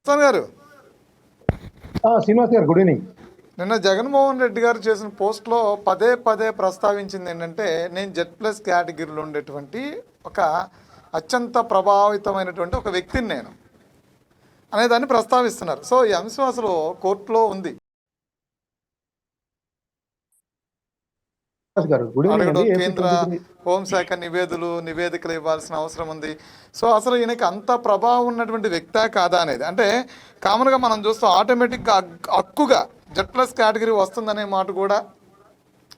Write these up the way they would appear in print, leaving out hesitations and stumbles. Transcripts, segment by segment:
హాసన్ గారు, శ్రీనివాస్ గారు, good evening. నిన్న జగన్మోహన్ రెడ్డి గారు చేసిన పోస్ట్లో పదే పదే ప్రస్తావించింది ఏంటంటే, నేను Z+ కేటగిరీలో ఉండేటువంటి ఒక అత్యంత ప్రభావితమైనటువంటి ఒక వ్యక్తిని నేను అనేదాన్ని ప్రస్తావిస్తున్నారు. సో ఈ అంశం అసలు కోర్టులో ఉంది. గారు గుడ్ ఈవినింగ్ అడగడు అండి. ఏపీ కేంద్ర 23 హోంశాఖ నివేదికలు ఇవ్వాల్సిన అవసరం ఉంది. సో అసలు ఈయనకి అంత ప్రభావం ఉన్నటువంటి వ్యక్తా కాదా అనేది, అంటే కామన్గా మనం చూస్తాం ఆటోమేటిక్గా హక్కుగా Z+ కేటగిరీ వస్తుందనే మాట కూడా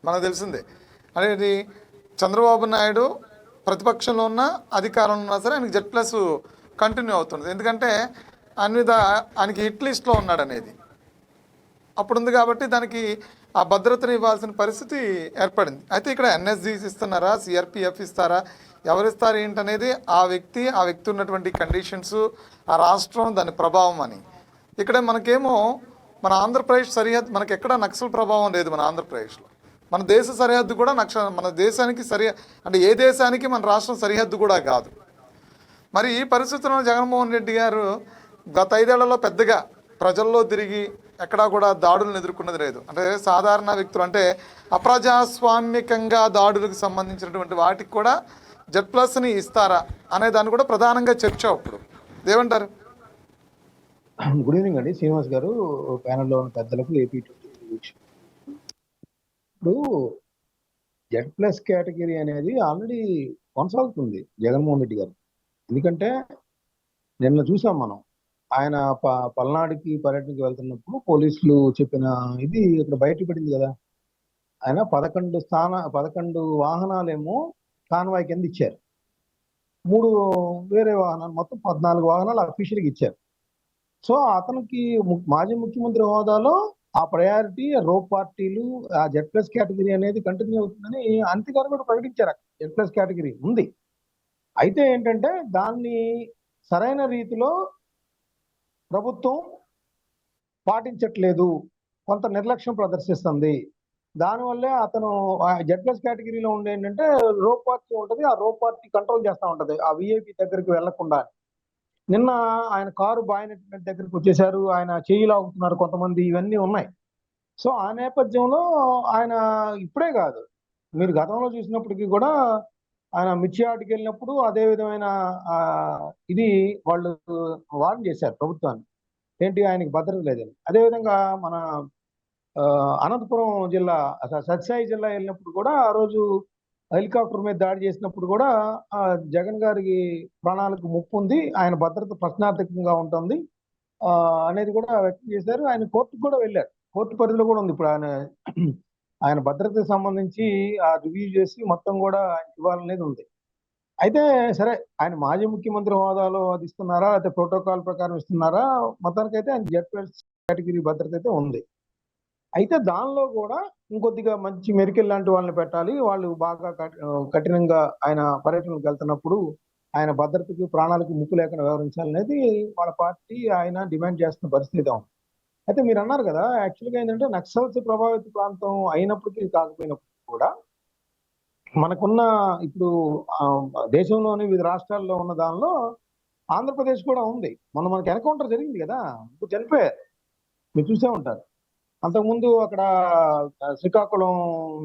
మనకు తెలిసిందే. అనేది చంద్రబాబు నాయుడు ప్రతిపక్షంలో ఉన్న అధికారంలో ఉన్నా సరే ఆయనకి Z+ కంటిన్యూ అవుతుంది. ఎందుకంటే ఆయనకి హిట్ లిస్ట్లో ఉన్నాడు అనేది అప్పుడు ఉంది కాబట్టి దానికి ఆ భద్రతను ఇవ్వాల్సిన పరిస్థితి ఏర్పడింది. అయితే ఇక్కడ NSG ఇస్తున్నారా, CRPF ఇస్తారా, ఎవరిస్తారు ఏంటనేది ఆ వ్యక్తి ఉన్నటువంటి కండిషన్స్, ఆ రాష్ట్రం, దాని ప్రభావం అని. ఇక్కడ మనకేమో మన ఆంధ్రప్రదేశ్ సరిహద్దు, మనకి ఎక్కడ నక్సల్ ప్రభావం లేదు మన ఆంధ్రప్రదేశ్లో. మన దేశ సరిహద్దు కూడా మన దేశానికి అంటే ఏ దేశానికి మన రాష్ట్రం సరిహద్దు కూడా కాదు. మరి ఈ పరిస్థితుల్లో జగన్మోహన్ రెడ్డి గారు గత 5 ఏళ్లలో పెద్దగా ప్రజల్లో తిరిగి ఎక్కడా కూడా దాడులను ఎదుర్కొన్నది లేదు. అంటే సాధారణ వ్యక్తులు, అంటే అప్రజాస్వామికంగా దాడులకు సంబంధించినటువంటి వాటికి కూడా Z+ని ఇస్తారా అనే దాన్ని కూడా ప్రధానంగా చర్చ. అప్పుడు ఏమంటారు? గుడ్ ఈవినింగ్ అండి శ్రీనివాస్ గారు, ప్యానెల్లో ఉన్న పెద్దలకు, ఏపీ 23 ఇప్పుడు Z+ కేటగిరీ అనేది ఆల్రెడీ కొనసాగుతుంది జగన్మోహన్ రెడ్డి గారు. ఎందుకంటే నిన్న చూసాం మనం, ఆయన పల్నాడుకి పర్యటనకి వెళ్తున్నప్పుడు పోలీసులు చెప్పిన ఇది ఇక్కడ బయటపడింది కదా. ఆయన 11 వాహనాలేమో కాన్వాయ్ కింద ఇచ్చారు, 3 వేరే వాహనాలు, మొత్తం 14 వాహనాలు అఫీషియల్గా ఇచ్చారు. సో అతనికి మాజీ ముఖ్యమంత్రి హోదాలో ఆ ప్రయారిటీ రో పార్టీలు, ఆ Z+ కేటగిరీ అనేది కంటిన్యూ అవుతుందని అంతగారు కూడా ప్రకటించారు. Z+ కేటగిరీ ఉంది. అయితే ఏంటంటే దాన్ని సరైన రీతిలో ప్రభుత్వం పాటించట్లేదు, కొంత నిర్లక్ష్యం ప్రదర్శిస్తుంది. దానివల్లే అతను Z+ కేటగిరీలో ఉండే ఏంటంటే రో పార్టీ ఉంటుంది, ఆ రో పార్టీ కంట్రోల్ చేస్తూ ఉంటుంది ఆ VIP దగ్గరికి వెళ్లకుండా. నిన్న ఆయన కారు బాయినెట్ దగ్గరికి వచ్చేసారు, ఆయన చేయి లాగుతున్నారు కొంతమంది, ఇవన్నీ ఉన్నాయి. సో ఆ నేపథ్యంలో ఆయన ఇప్పుడే కాదు, మీరు గతంలో చూసినప్పటికీ కూడా ఆయన మిర్చియాటికి వెళ్ళినప్పుడు అదే విధమైన ఇది వాళ్ళు వార్న్ చేశారు ప్రభుత్వాన్ని, ఏంటి ఆయనకి భద్రత లేదని. అదేవిధంగా మన అనంతపురం జిల్లా, సత్యసాయి జిల్లా వెళ్ళినప్పుడు కూడా ఆ రోజు హెలికాప్టర్ మీద దాడి చేసినప్పుడు కూడా జగన్ గారికి ప్రాణాలకు ముప్పు ఉంది, ఆయన భద్రత ప్రశ్నార్థకంగా ఉంటుంది అనేది కూడా వ్యక్తం చేశారు. ఆయన కోర్టుకు కూడా వెళ్ళారు, కోర్టు పరిధిలో కూడా ఉంది ఇప్పుడు ఆయన భద్రతకు సంబంధించి ఆ రివ్యూ చేసి మొత్తం కూడా ఆయన ఇవ్వాలనేది ఉంది. అయితే సరే, ఆయన మాజీ ముఖ్యమంత్రి హోదాలో అది ఇస్తున్నారా, లేకపోతే ప్రోటోకాల్ ప్రకారం ఇస్తున్నారా, మొత్తానికైతే ఆయన Z+ కేటగిరీ భద్రత అయితే ఉంది. అయితే దానిలో కూడా ఇంకొద్దిగా మంచి మెరికల్ లాంటి వాళ్ళని పెట్టాలి, వాళ్ళు బాగా కఠినంగా ఆయన పర్యటనకు వెళ్తున్నప్పుడు ఆయన భద్రతకి, ప్రాణాలకు ముప్పు లేకుండా వ్యవహరించాలనేది వాళ్ళ పార్టీ ఆయన డిమాండ్ చేస్తున్న పరిస్థితి ఉంది. అయితే మీరు అన్నారు కదా, యాక్చువల్గా ఏంటంటే నక్సల్స్ ప్రభావిత ప్రాంతం అయినప్పటికీ కాకపోయినప్పటికీ కూడా మనకున్న ఇప్పుడు దేశంలోని వివిధ రాష్ట్రాల్లో ఉన్న దానిలో ఆంధ్రప్రదేశ్ కూడా ఉంది. మనకి ఎన్కౌంటర్ జరిగింది కదా, ఇప్పుడు చనిపోయారు, మీరు చూసే ఉంటారు. అంతకుముందు అక్కడ శ్రీకాకుళం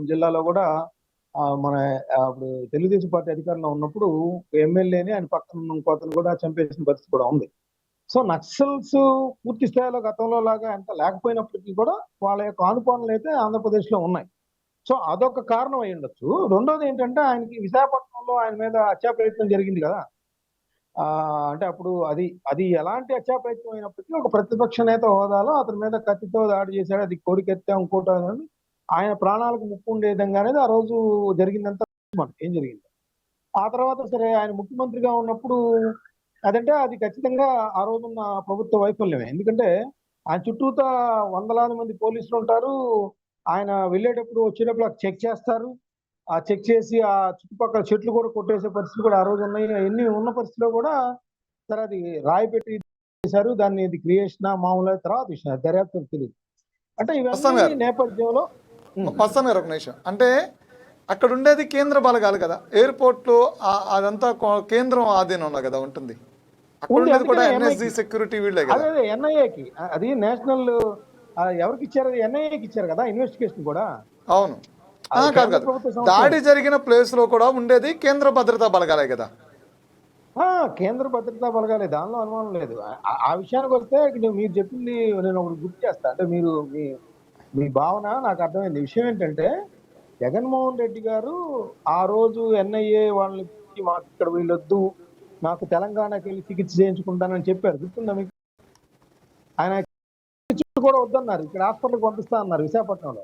జిల్లాలో కూడా మన అప్పుడు తెలుగుదేశం పార్టీ అధికారంలో ఉన్నప్పుడు ఎమ్మెల్యేని ఆయన పక్కన ఇంకోతను కూడా చంపేసిన పరిస్థితి కూడా ఉంది. సో నక్సల్స్ పూర్తి స్థాయిలో గతంలో లాగా ఎంత లేకపోయినప్పటికీ కూడా వాళ్ళ యొక్క ఆనుపానులు అయితే ఆంధ్రప్రదేశ్లో ఉన్నాయి. సో అదొక కారణం అయి ఉండొచ్చు. రెండోది ఏంటంటే ఆయనకి విశాఖపట్నంలో ఆయన మీద హత్యా ప్రయత్నం జరిగింది కదా. అంటే అప్పుడు అది ఎలాంటి హత్యా ప్రయత్నం అయినప్పటికీ ఒక ప్రతిపక్ష నేత హోదాలో అతని మీద కత్తితో దాడి చేశాడు, అది కోడికెత్తే ఇంకోటి అని, ఆయన ప్రాణాలకు ముప్పు ఉండే విధంగా అనేది ఆ రోజు జరిగిందంతా ఏం జరిగింది. ఆ తర్వాత సరే ఆయన ముఖ్యమంత్రిగా ఉన్నప్పుడు అదంటే అది ఖచ్చితంగా ఆ రోజున్న ప్రభుత్వ వైఫల్యమే. ఎందుకంటే ఆయన చుట్టూతా వందలాది మంది పోలీసులు ఉంటారు, ఆయన వెళ్ళేటప్పుడు వచ్చేటప్పుడు చెక్ చేస్తారు, ఆ చెక్ చేసి ఆ చుట్టుపక్కల చెట్లు కూడా కొట్టేసే పరిస్థితులు కూడా ఆ రోజు ఉన్నాయి. ఎన్ని ఉన్న పరిస్థితిలో కూడా సరే అది రాయి పెట్టి చేశారు, దాన్ని ఇది క్రియేషన్ మామూలు తర్వాత విషయం, దర్యాప్తు తెలియదు. అంటే ఇవన్నీ నేపథ్యంలో ఒక నిమిషం, అంటే అక్కడ ఉండేది కేంద్ర బలగాలు కదా, ఎయిర్పోర్ట్లు అదంతా కేంద్రం ఆధీనంలో కదా ఉంటుంది. అక్కడ ఉంది. ఉండేది కూడా అందుకనే ఎన్ఎస్జి ఎన్ఐకి, సెక్యూరిటీ వీళ్ళే కదా. అదే ఎన్ఐఏకి, అది నేషనల్, ఎవరికి ఇచ్చారు? అది ఎన్ఐఏకి ఇచ్చారు కదా ఇన్వెస్టిగేషన్ కూడా. అవును. అది కాదు కేంద్ర కాదు, ప్రభుత్వ సంస్థ. దాడి జరిగిన ప్లేస్ లో కూడా ఉండేది కేంద్ర భద్రతా బలగాలే కదా. కేంద్ర భద్రతా బలగాలే, దానిలో అనుమానం లేదు. ఆ విషయానికి వస్తే ఇక్కడ మీరు చెప్పింది నేను ఒకటి గుర్తు చేస్తా. అంటే మీరు మీ మీ భావన నాకు అర్థమైంది. విషయం ఏంటంటే జగన్మోహన్ రెడ్డి గారు ఆ రోజు ఎన్ఐఏ వాళ్ళని పిలిచి మాకు ఇక్కడ వీళ్ళొద్దు, నాకు తెలంగాణకి వెళ్ళి చికిత్స చేయించుకుంటానని చెప్పారు, గుర్తుందా మీకు? ఆయన చికిత్స కూడా వద్దన్నారు, ఇక్కడ హాస్పిటల్కి పంపిస్తా అన్నారు విశాఖపట్నంలో.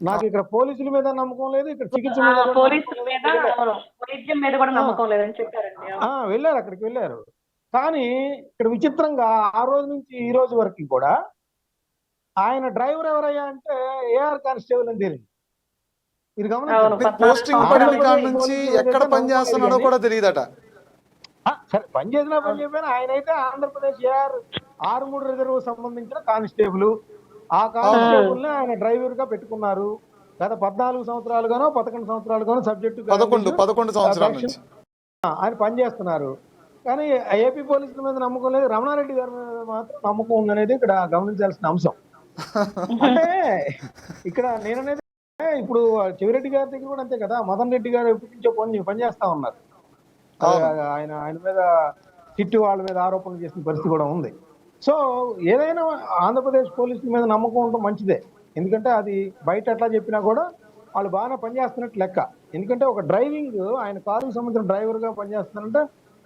నాకు ఇక్కడ పోలీసుల మీద నమ్మకం లేదు, ఇక్కడ చికిత్స మీద కూడా పోలీసుల నమ్మకం మీద, లేదు. అవును, వైద్యం మీద కూడా నమ్మకం లేదని చెప్పారండి. వెళ్ళారు, అక్కడికి వెళ్ళారు. కానీ ఇక్కడ విచిత్రంగా ఆ రోజు నుంచి ఈ రోజు వరకు కూడా ఆయన డ్రైవర్ ఎవరయ్యా అంటే ఏఆర్ కానిస్టేబుల్ అని తేలింది. ఇది గమనించండి. పోస్టింగ్ పడిన కాడ నుంచి ఎక్కడ పని చేస్తున్నాడో కూడా తెలియదట. సరే, పని చేసినా పని చెప్పినా ఆయన అయితే ఆంధ్రప్రదేశ్ ఏఆర్ 63 రిజర్వ్ సంబంధించిన కానిస్టేబుల్. ఆ కానిస్టేబుల్ ని ఆయన డ్రైవర్ గా పెట్టుకున్నారు. గత 14 సంవత్సరాలుగానో 11 సంవత్సరాలుగానో సబ్జెక్టు 11 సంవత్సరాల నుంచి ఆయన పని చేస్తున్నారు. కానీ ఏపీ పోలీసుల మీద నమ్మకం లేదు, రమణారెడ్డి గారి మీద మాత్రం నమ్మకం ఉందనేది ఇక్కడ గమనించాల్సిన అంశం. అంటే ఇక్కడ నేననేది ఇప్పుడు చెవిరెడ్డి గారి దగ్గర కూడా అంతే కదా. మదన్ రెడ్డి గారు ఎప్పటి నుంచో పని చేస్తా ఉన్నారు. ఆయన మీద చిట్టు వాళ్ళ మీద ఆరోపణలు చేసిన పరిస్థితి కూడా ఉంది. సో ఏదైనా ఆంధ్రప్రదేశ్ పోలీసుల మీద నమ్మకం ఉండడం మంచిదే. ఎందుకంటే అది బయట ఎట్లా చెప్పినా కూడా వాళ్ళు బాగానే పనిచేస్తున్నట్టు లెక్క. ఎందుకంటే ఒక డ్రైవింగ్, ఆయన కారుకు సంబంధించిన డ్రైవర్ గా పనిచేస్తున్నారంటే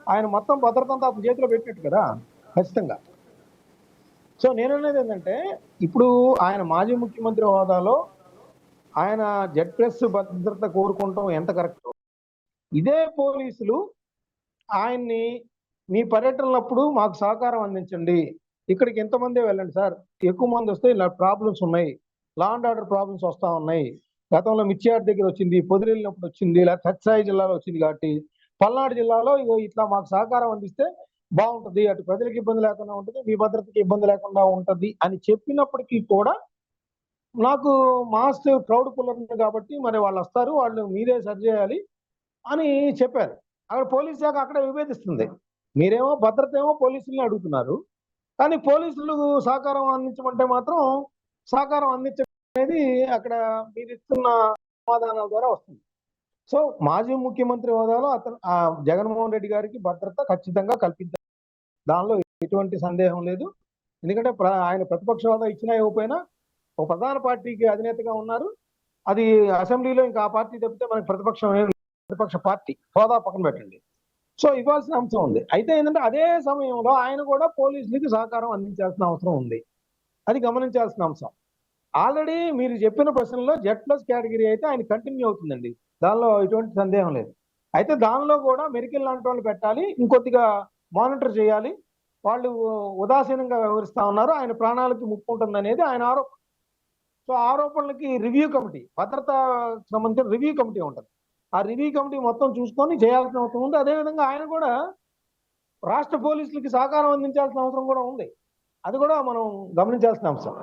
ఆయన మొత్తం భద్రత అంతా అతని చేతిలో పెట్టినట్టు కదా ఖచ్చితంగా. సో నేననేది ఏంటంటే ఇప్పుడు ఆయన మాజీ ముఖ్యమంత్రి హోదాలో ఆయన జెడ్+ భద్రత కోరుకుంటాం ఎంత కరెక్ట్. ఇదే పోలీసులు ఆయన్ని మీ పర్యటనలప్పుడు మాకు సహకారం అందించండి, ఇక్కడికి ఎంతమంది వెళ్ళండి సార్, ఎక్కువ మంది వస్తే ఇలా ప్రాబ్లమ్స్ ఉన్నాయి, లా అండ్ ఆర్డర్ ప్రాబ్లమ్స్ వస్తా ఉన్నాయి, గతంలో మిర్చియాడ్ దగ్గర వచ్చింది, పొదిరెళ్ళినప్పుడు వచ్చింది, ఇలా సత్సాయి జిల్లాలో వచ్చింది, కాబట్టి పల్నాడు జిల్లాలో ఇగో ఇట్లా మాకు సహకారం అందిస్తే బాగుంటుంది, అటు ప్రజలకు ఇబ్బంది లేకుండా ఉంటుంది, మీ భద్రతకి ఇబ్బంది లేకుండా ఉంటుంది అని చెప్పినప్పటికీ కూడా నాకు మాస్ క్రౌడ్ పుల్లర్ కాబట్టి మరి వాళ్ళు వస్తారు, వాళ్ళు మీరే సరి చేయాలి అని చెప్పారు. అక్కడ పోలీస్ శాఖ అక్కడే విభేదిస్తుంది. మీరేమో భద్రత ఏమో పోలీసుల్ని అడుగుతున్నారు, కానీ పోలీసులు సహకారం అందించమంటే మాత్రం సహకారం అందించడం అనేది అక్కడ మీరు ఇస్తున్న సమాధానాల ద్వారా వస్తుంది. సో మాజీ ముఖ్యమంత్రి హోదాలో అతను జగన్మోహన్ రెడ్డి గారికి భద్రత ఖచ్చితంగా కల్పించారు, దానిలో ఎటువంటి సందేహం లేదు. ఎందుకంటే ఆయన ప్రతిపక్ష హోదా ఇచ్చినా ఇవ్వకపోయినా ఒక ప్రధాన పార్టీకి అధినేతగా ఉన్నారు. అది అసెంబ్లీలో ఇంకా ఆ పార్టీ తప్పితే మనకి ప్రతిపక్ష పార్టీ హోదా పక్కన పెట్టండి. సో ఇవ్వాల్సిన అంశం ఉంది. అయితే ఏంటంటే అదే సమయంలో ఆయన కూడా పోలీసులకి సహకారం అందించాల్సిన అవసరం ఉంది, అది గమనించాల్సిన అంశం. ఆల్రెడీ మీరు చెప్పిన ప్రశ్నలో జెడ్+ కేటగిరీ అయితే ఆయన కంటిన్యూ అవుతుందండి, దానిలో ఎటువంటి సందేహం లేదు. అయితే దానిలో కూడా మెడికల్ లాంటి వాళ్ళు పెట్టాలి, ఇంకొద్దిగా మానిటర్ చేయాలి. వాళ్ళు ఉదాసీనంగా వ్యవహరిస్తా ఉన్నారు, ఆయన ప్రాణాలకి ముప్పు ఉంటుంది అనేది ఆయన ఆరోపణ. సో ఆరోపణలకి రివ్యూ కమిటీ, భద్రత సంబంధించిన రివ్యూ కమిటీ ఉంటుంది. ఆ రివ్యూ కమిటీ మొత్తం చూసుకొని చేయాల్సిన అవసరం ఉంది. అదేవిధంగా ఆయన కూడా రాష్ట్ర పోలీసులకి సహకారం అందించాల్సిన అవసరం కూడా ఉంది, అది కూడా మనం గమనించాల్సిన అంశం.